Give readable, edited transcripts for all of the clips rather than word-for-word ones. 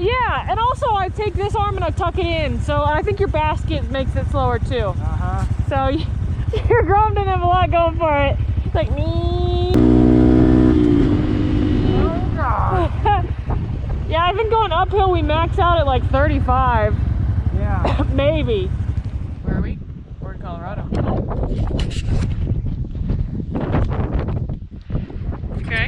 Yeah, and also I take this arm and I tuck it in, so I think your basket makes it slower too. So your Grom didn't have a lot going for it. It's like me. Oh God. Yeah, I've been going uphill. We max out at like 35. Yeah. Maybe. Where are we? We're in Colorado. Okay.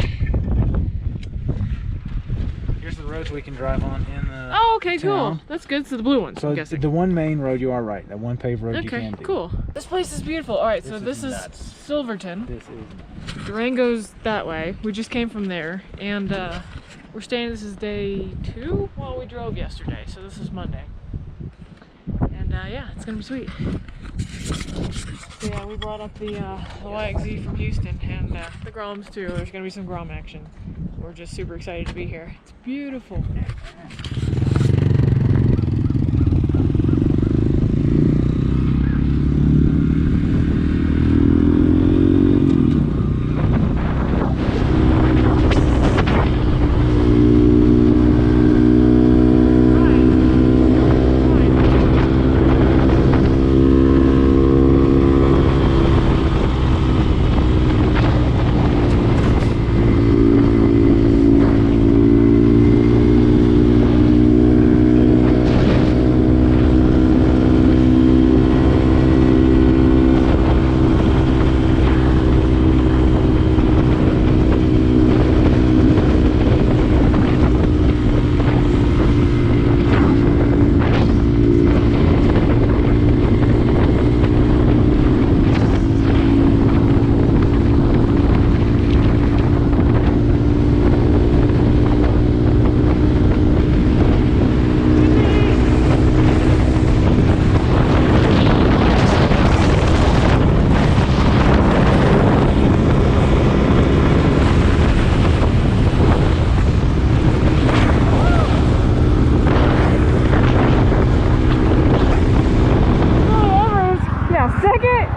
Here's the roads we can drive on in the Oh, okay, town. cool. That's good. So the blue ones, So I'm guessing. the one main road, you are right. That one paved road you Okay, can do. cool. This place is beautiful. All right, so this is nuts. Silverton. This is. Durango's that way. We just came from there, and we're staying. This is day 2. Well, we drove yesterday, so this is Monday. And yeah, it's gonna be sweet. So yeah, we brought up the YXZ from Houston and the Groms too. There's gonna be some Grom action. We're just super excited to be here. It's beautiful.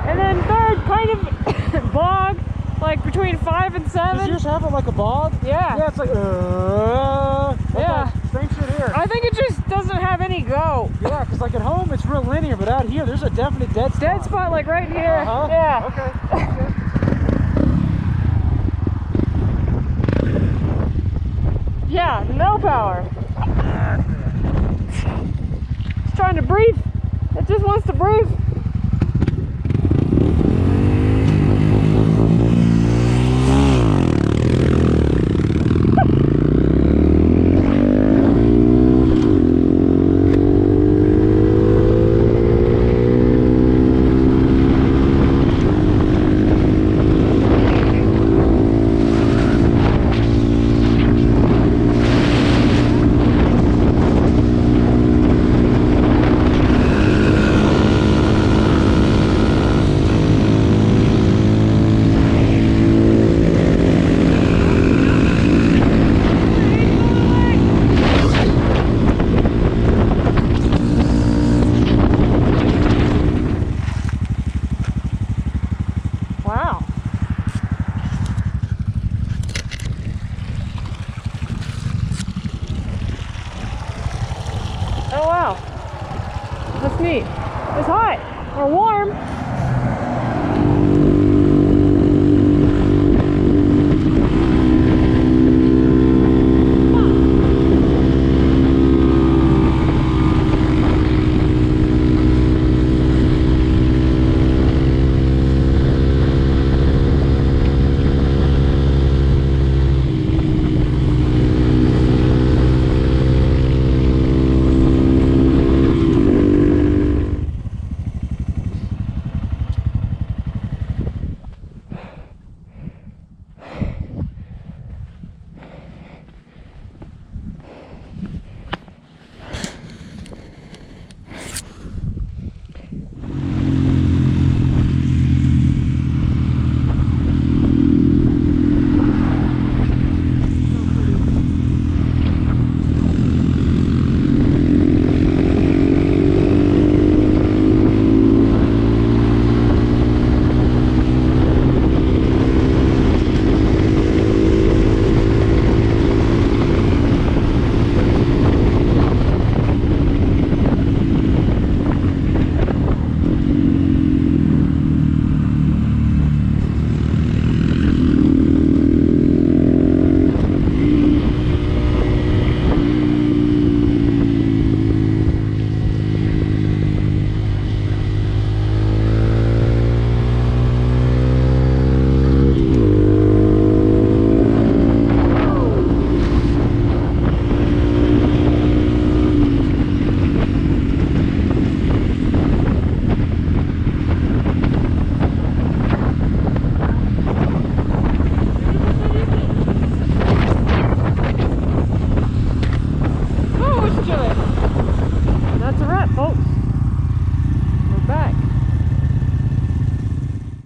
And then third, kind of bog, like between 5 and 7. Does yours have it like a bog? Yeah. Yeah, it's like, yeah. Same shit here. I think it just doesn't have any go. Yeah, because like at home it's real linear, but out here there's a definite dead spot. Dead spot like right here. Uh-huh. Yeah. Okay. Yeah, no power. It's trying to breathe. It just wants to breathe. Wow. Oh wow. That's neat. It's hot or warm.